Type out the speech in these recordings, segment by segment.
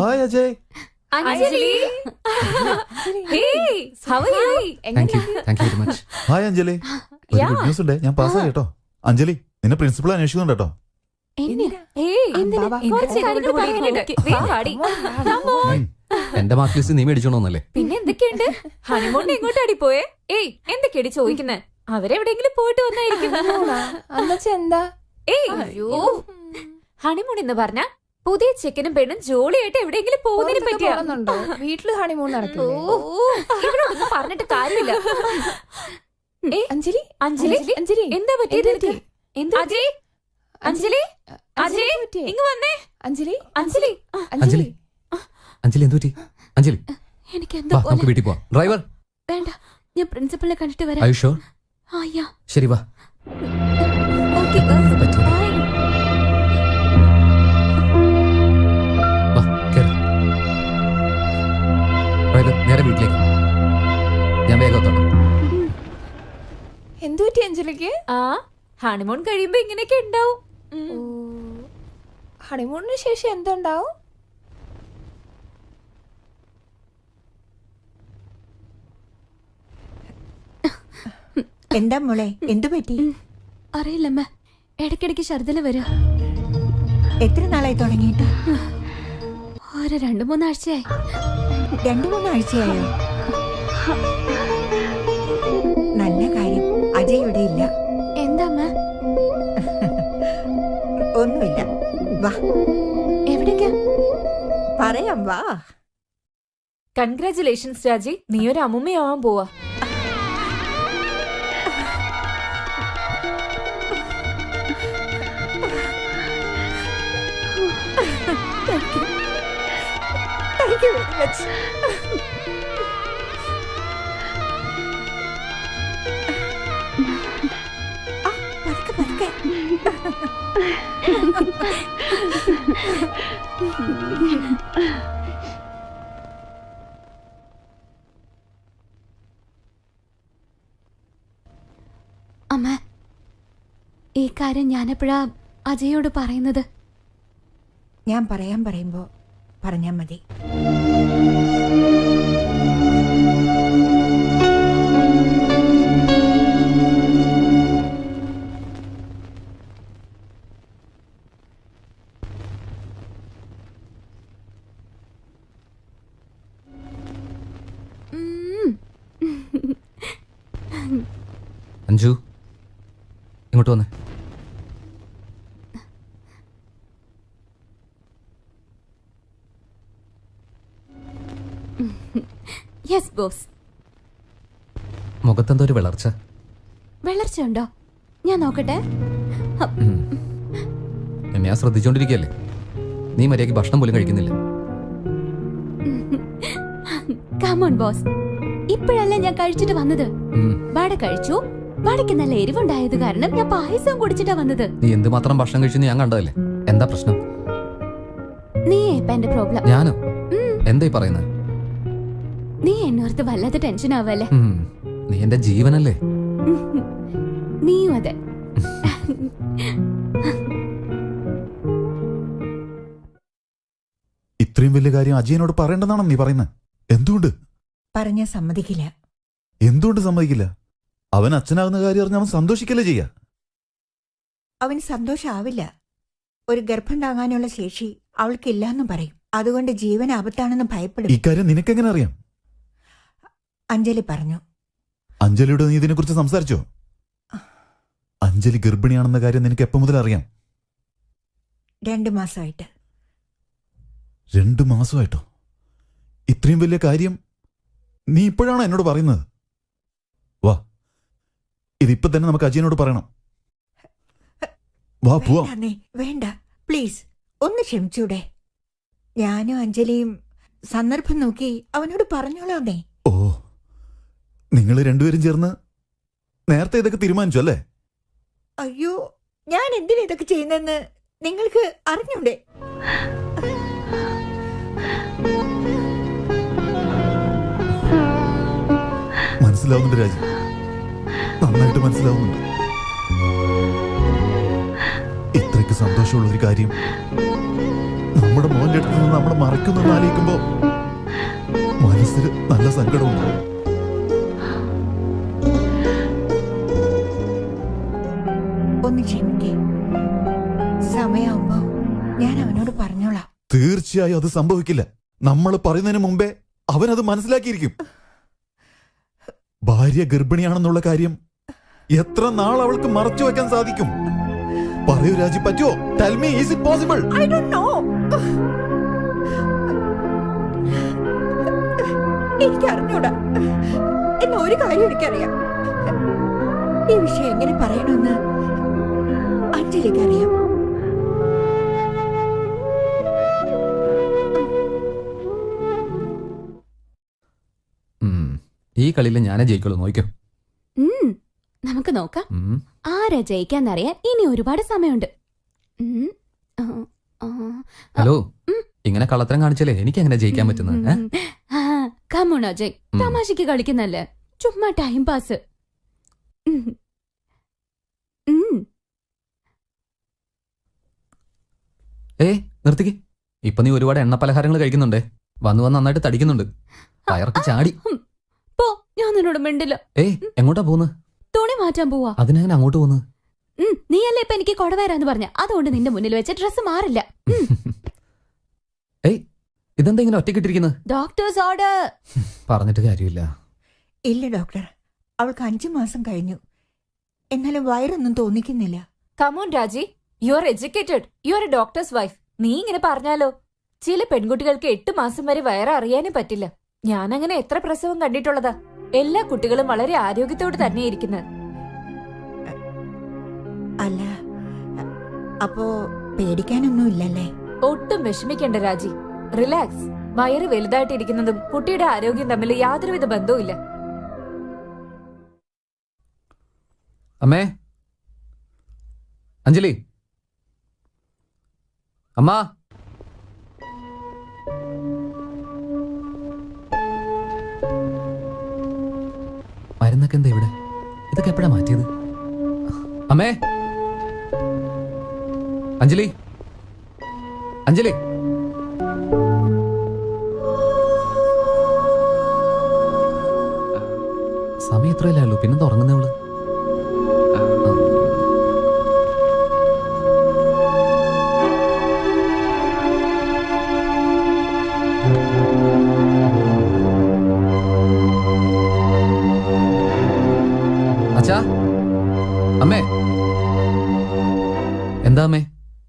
Hi Ajay. Anjali. Hey, how are you? Thank you very much. Hi Anjali. ഒരു good news ഉണ്ട്. ഞാൻ പാസ്സായി കേട്ടോ. അഞ്ജലി, നിന്നെ പ്രിൻസിപ്പൾ അന്വേഷിക്കുന്നുണ്ട് കേട്ടോ. എന്റെ മാർക്ക് ലിസ്റ്റ് നീ മേടിച്ചോണ്ടോന്നല്ലേ? പിന്നെ എന്തൊക്കെയുണ്ട്? ഹണിമൂൺ എങ്ങോട്ടാടി പോയേ? ഏയ്, എന്തൊക്കെയാടി ചോദിക്കുന്നേ? അവരെവിടെയെങ്കിലും പോയിട്ട് വന്നായിരിക്കും. എന്താ? ഏയ്, ഹണിമൂൺ എന്ന് പറഞ്ഞ പുതിയ ചെക്കനും പെണ്ണും ജോളിയായിട്ട് എവിടെയെങ്കിലും പോകുന്നതിനെ പറ്റിയാ. വീട്ടില് ഹണിമൂൺ നടക്കില്ലേ? ഇവരോടൊന്നും പറഞ്ഞിട്ട് കാര്യമില്ല. അഞ്ജലി അഞ്ജലി അഞ്ജലി എന്താ പറ്റിയത്? അജയ്, അഞ്ജലി, അജയ് ഇങ്ങ് വന്നേ. അഞ്ജലി അഞ്ജലി, അഞ്ജലി അഞ്ജലി എന്തു പറ്റി? അഞ്ജലി എനിക്ക് വാ, എന്തോ നമുക്ക് വീട്ടിൽ പോവാം. ഡ്രൈവർ വേണ്ട, ഞാൻ പ്രിൻസിപ്പളിനെ കണ്ടിട്ട് വരാം. Are you sure? ആയാ, ശരി വാ. ഓക്കേ, പറ്റും. ബൈ. വാ, കേറ്. ഡ്രൈവർ നേരെ വീട്ടിലേക്ക്. ഞാൻ വേഗം എത്തോട്ടെ. എന്തു പറ്റി അഞ്ജലിക്ക്? ആ, ഹണിമൂൺ കഴിയുമ്പോ ഇങ്ങനെയൊക്കെ ഉണ്ടാവും. ഹണിമൂണിന് ശേഷം എന്തുണ്ടാവും? എന്താ മോളെ, എന്തു പറ്റി? അറിയില്ലമ്മ, ഇടയ്ക്കിടയ്ക്ക് ഛർദില് വരിക. എത്ര നാളായി തുടങ്ങിയിട്ട്? ഒരു 2-3 ആഴ്ചയായി. 2-3 ആഴ്ചയായോ? നല്ല കാര്യം, അജയ് ഇവിടെ ഇല്ല. എന്താ അമ്മ? ഒന്നുമില്ല, വാ എവിടേക്കാ? പറയാം, വാ. കൺഗ്രാറ്റുലേഷൻസ് രാജി, നീ ഒരു അമ്മുമ്മയാവാൻ പോവാ. Thank you very much. പതുക്കെ പതുക്കെ. അമ്മ, ഈ കാര്യം ഞാനെപ്പോഴാ അജയോട് പറയുന്നത്? ഞാൻ പറയുമ്പോ പറഞ്ഞാ മതി. അഞ്ജു ഇങ്ങോട്ട് വന്നേ. Yes boss. മുഖത്തെന്തോ ഒരു വിളർച്ച. വെള്ളർച്ച ഉണ്ടോ? ഞാൻ നോക്കട്ടെ. എന്നെ ഞാൻ ശ്രദ്ധിച്ചോണ്ടിരിക്കല്ലേ. നീ മര്യാദയ്ക്ക് ഭക്ഷണം പോലും കഴിക്കുന്നില്ല. കമോൺ ബോസ്, ഇപ്പോഴല്ല ഞാൻ കഴിച്ചിട്ട് വന്നത്. വട കഴിച്ചു. വടയ്ക്ക് നല്ല എരിവുണ്ടായത് കാരണം ഞാൻ പായസം കുടിച്ചിട്ടാ വന്നത്. നീ എന്തുമാത്രം ഭക്ഷണം കഴിച്ചെന്ന് ഞാൻ കണ്ടതല്ലേ. എന്താ പ്രശ്നം? നീ ഇപ്പൊ എന്റെ പ്രോബ്ലം. ഞാനോ? എന്തായി പറയുന്നത്? നീ എന്നോർത്ത് വല്ലാതെ ടെൻഷൻ ആവല്ലേ. നീ എന്റെ ജീവനല്ലേ. നീയും അതെ. ഇത്രയും വലിയ കാര്യം അജയനോട് പറയേണ്ടതാണോ നീ പറയുന്നത്? എന്തുകൊണ്ട് പറഞ്ഞ സമ്മതിക്കില്ല. എന്തുകൊണ്ട് സമ്മതിക്കില്ല? അവൻ അച്ഛനാകുന്ന കാര്യം അറിഞ്ഞ് അവൻ സന്തോഷിക്കല്ലേ ചെയ്യാ. അവന് സന്തോഷാവില്ല. ഒരു ഗർഭം താങ്ങാനുള്ള ശേഷി അവൾക്കില്ലാന്ന് പറയും. അതുകൊണ്ട് ജീവൻ ആപത്താണെന്ന് ഭയപ്പെടും. ഇക്കാര്യം നിനക്കെങ്ങനെ അറിയാം? അഞ്ജലി പറഞ്ഞു. അഞ്ജലിയോട് നീ ഇതിനെക്കുറിച്ച് സംസാരിച്ചോ? അഞ്ജലി ഗർഭിണിയാണെന്ന കാര്യം നിനക്ക് എപ്പോ മുതൽ അറിയാം? 2 മാസമായിട്ട്. 2 മാസമായിട്ടോ? ഇത്രയും വലിയ കാര്യം നീ ഇപ്പോഴാണോ എന്നോട് പറയുന്നത്? വാ, ഇതിപ്പോ തന്നെ നമുക്ക് അജയനോട് പറയണം. വാ പോവാം. വേണ്ട, പ്ലീസ് ഒന്ന് ക്ഷമിച്ചൂടെ? ഞാനും അഞ്ജലിയും സന്ദർഭം നോക്കി അവനോട് പറഞ്ഞോളാന്നേ. ഓ, നിങ്ങൾ രണ്ടുപേരും ചേർന്ന് നേരത്തെ ഇതൊക്കെ തീരുമാനിച്ചു അല്ലേ? അയ്യോ, ഞാൻ എന്തിനാ ഇതൊക്കെ ചെയ്യുന്നെന്ന് നിങ്ങൾക്ക് അറിഞ്ഞൂടെ? മനസ്സിലാവുന്നുണ്ട് രാജി, നന്നായിട്ട് മനസ്സിലാവുന്നുണ്ട്. ഇത്രയ്ക്ക് സന്തോഷമുള്ള ഒരു കാര്യം നമ്മുടെ മോന്റെ അടുത്ത് നിന്ന് നമ്മൾ മറക്കുന്നെന്ന് ആലോചിക്കുമ്പോ മനസ്സിൽ നല്ല സങ്കടമുണ്ട്. ഒന്ന് ക്ഷമിക്കേ. സമയമാകുമ്പോ ഞാൻ അവനോട് പറഞ്ഞോളാം. തീർച്ചയായും അത് സംഭവിക്കില്ല. നമ്മൾ പറയുന്നതിന് മുമ്പേ അവനത് മനസ്സിലാക്കിയിരിക്കും. ഭാര്യ ഗർഭിണിയാണെന്നുള്ള കാര്യം എത്ര നാൾ അവൾക്ക് മറച്ചു വെക്കാൻ സാധിക്കും? പറയൂ രാജി, പറ്റുമോ? Tell me, is it possible? I don't know. എനിക്ക് അറിഞ്ഞൂടാ. എന്ന ഒരു കാര്യം എനിക്കറിയാം. ഈ വിഷയം എങ്ങനെ പറയണമെന്ന് അഞ്ജലിക്ക് അറിയാം. ഈ കളിയിൽ ഞാനേ ജയിക്കുള്ളൂ, നോക്കിക്കോ. നമുക്ക് നോക്കാം ഉം. ആരാ ജയിക്കാന്നറിയാൻ ഇനി ഒരുപാട് സമയമുണ്ട്. ഉം. ആ, ആ, ഹലോ, ഇങ്ങനെ കള്ളത്തരം കാണിച്ചാലേ എനിക്ക് എങ്ങനെ ജയിക്കാൻ പറ്റുന്നത്? കമോൺ അജയ്, തമാശക്ക് കളിക്കുന്നല്ലേ, ചുമ്മാ ടൈം പാസ്. നിർത്തിക്ക്. ഇപ്പൊ നീ ഒരുപാട് എണ്ണ പലഹാരങ്ങൾ കഴിക്കുന്നുണ്ടേ. വന്ന് വന്ന് നന്നായിട്ട് തടിക്കുന്നുണ്ട്. വയറൊക്കെ ചാടി. പോ, ഞാൻ നിന്നോട് മിണ്ടില്ല. എങ്ങോട്ടാ പോന്ന്? തുണി മാറ്റാൻ പോവാ. അതിനങ്ങനെ അങ്ങോട്ട് പോന്ന്? നീയല്ലേ ഇപ്പൊ എനിക്ക് കൊടവേരാന്ന് പറഞ്ഞ, അതുകൊണ്ട് നിന്റെ മുന്നിൽ വെച്ച ഡ്രസ് മാറില്ല. ഇതെന്താ ഇങ്ങനെ ഒറ്റക്കിട്ടിരിക്കുന്നത്? Doctors order. പറഞ്ഞിട്ട് കാര്യമില്ല. ഇല്ല ഡോക്ടർ, അവൾക്ക് 5 മാസം കഴിഞ്ഞു. എന്നാലും വയറൊന്നും തോന്നിക്കുന്നില്ല. കമോൺ രാജി, you are educated, you are A doctors wife. നീ ഇങ്ങനെ പറഞ്ഞാലോ? ചില പെൺകുട്ടികൾക്ക് 8 മാസം വരെ വയറ് അറിയാനേ പറ്റില്ല. ഞാനങ്ങനെ എത്ര പ്രസവം കണ്ടിട്ടുള്ളതാ. എല്ലാ കുട്ടികളും വളരെ ആരോഗ്യത്തോട് തന്നെ ഇരിക്കുന്നത്. അല്ല, അപ്പോ പേടിക്കാനൊന്നും ഇല്ലല്ലേ? ഒട്ടും വിഷമിക്കേണ്ട രാജി, റിലാക്സ്. വയറ് വലുതായിട്ടിരിക്കുന്നതും കുട്ടിയുടെ ആരോഗ്യം തമ്മിൽ യാതൊരുവിധ ബന്ധവും ഇല്ല. അമ്മേ, അഞ്ജലി, അമ്മ. മരുന്നൊക്കെ എന്താ ഇവിടെ? ഇതൊക്കെ എപ്പോഴാ മാറ്റിയത്? അമ്മേ, അഞ്ജലി, അഞ്ജലി. സമയം എത്രയല്ലേ ഉള്ളൂ, പിന്നെന്താ ഉറങ്ങുന്നേ ഉള്ളു? അച്ഛാ, അമ്മേ. എന്താ അമ്മേ,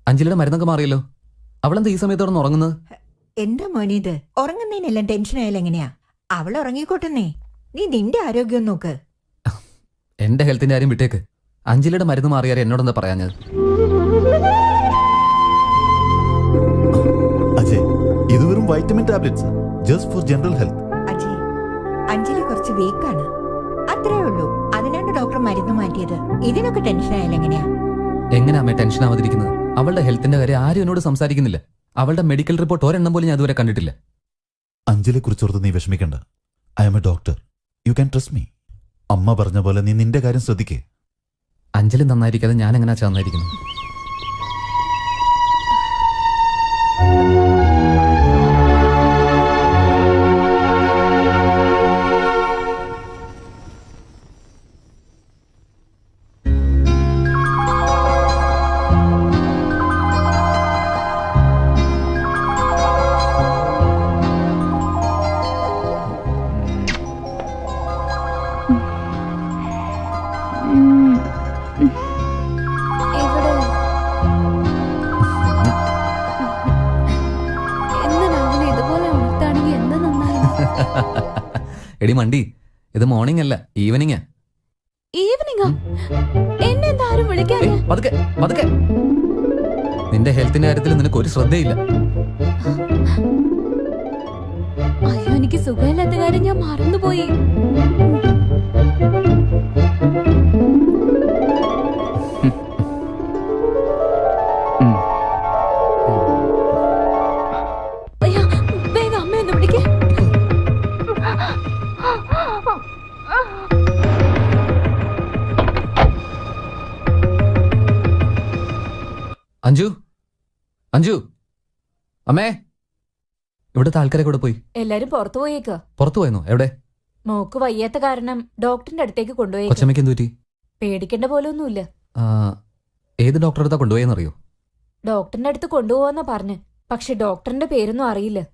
അഞ്ജലിയുടെ മരുന്നൊക്കെ മാറിയല്ലോ. അവളെന്താ ഈ സമയത്തോടെ ഉറങ്ങുന്നത്? എന്താ മോനിത്? ഉറങ്ങുന്നതിനെല്ലാം ടെൻഷൻ ആയാലും എങ്ങനെയാ? അവൾ ഉറങ്ങിക്കോട്ടെന്നേ. നീ നിന്റെ ആരോഗ്യം നോക്ക്. എന്റെ ഹെൽത്തിന്റെ കാര്യം വിട്ടേക്ക്. അഞ്ജലിയുടെ മരുന്ന് മാറിയാൽ എന്നോടെന്താ പറയാഞ്ഞത്? അജയ്, ഇത് വെറും vitamin tablets, just for general health. Ajay, Anjali കുറച്ച് വീക്കാണ്, അത്രേ ഉള്ളൂ. അതിനാണ് ഡോക്ടർ മരുന്ന് മാറ്റിയത്. ഇതിനൊക്കെ ടെൻഷൻ ആയാലും എങ്ങനെയാ? എങ്ങനെ അമ്മേ ടെൻഷൻ ആവാതിരിക്കുന്നത്? അവളുടെ ഹെൽത്തിന്റെ കാര്യം ആരും എന്നോട് സംസാരിക്കുന്നില്ല. അവളുടെ മെഡിക്കൽ റിപ്പോർട്ട് ഒരെണ്ണം പോലും ഞാൻ ഇതുവരെ കണ്ടിട്ടില്ല. അഞ്ജലിയെ കുറിച്ചോർത്ത് നീ വിഷമിക്കണ്ട. I am a doctor, you can trust me. അമ്മ പറഞ്ഞ പോലെ നീ നിന്റെ കാര്യം ശ്രദ്ധിക്കേ. അഞ്ജലി നന്നായിരിക്കാതെ ഞാൻ എങ്ങനെയാ നന്നായിരിക്കുന്നത്? ഇവിടെ എന്ന് രാവിലെ ഇതുപോലെ ഉണർത്താണെങ്കിൽ എന്താ നന്നായി. എടി മണ്ടി, ഇത് മോർണിംഗ് അല്ല, ഈവനിങ്ങാ. ഈവനിങ്ങാ? എന്നെ എന്താ ആരും വിളിക്കാതെ? പതുക്കെ പതുക്കെ. നിന്റെ ഹെൽത്തിന്റെ കാര്യത്തിൽ നിനക്ക് ഒരു ശ്രദ്ധയില്ല. അയ്യോ, എനിക്ക് സുഖമില്ലാത്ത കാര്യം ഞാൻ മറന്നുപോയി. അയ്യോ, വേഗം അമ്മയൊന്ന് വിളിക്കേ. അഞ്ജു, അഞ്ജു, അമ്മേ, ഇവിടുത്തെ ആൾക്കാരെ കൂടെ പോയി. എല്ലാരും പുറത്തു പോയേക്ക. പുറത്തു പോയെന്നോ? എവിടെ? മോക്ക് വയ്യാത്ത കാരണം ഡോക്ടറിന്റെ അടുത്തേക്ക് കൊണ്ടുപോയേക്ക. കൊച്ചമ്മയ്ക്ക് എന്ത് പറ്റി? പേടിക്കേണ്ട പോലെ ഒന്നുമില്ല. ആ, ഏത് ഡോക്ടറെ അടുത്താ കൊണ്ടുപോയെന്നറിയോ? ഡോക്ടറിന്റെ അടുത്ത് കൊണ്ടുപോവാന്നാ പറഞ്ഞ്. പക്ഷെ ഡോക്ടറിന്റെ പേരൊന്നും അറിയില്ല.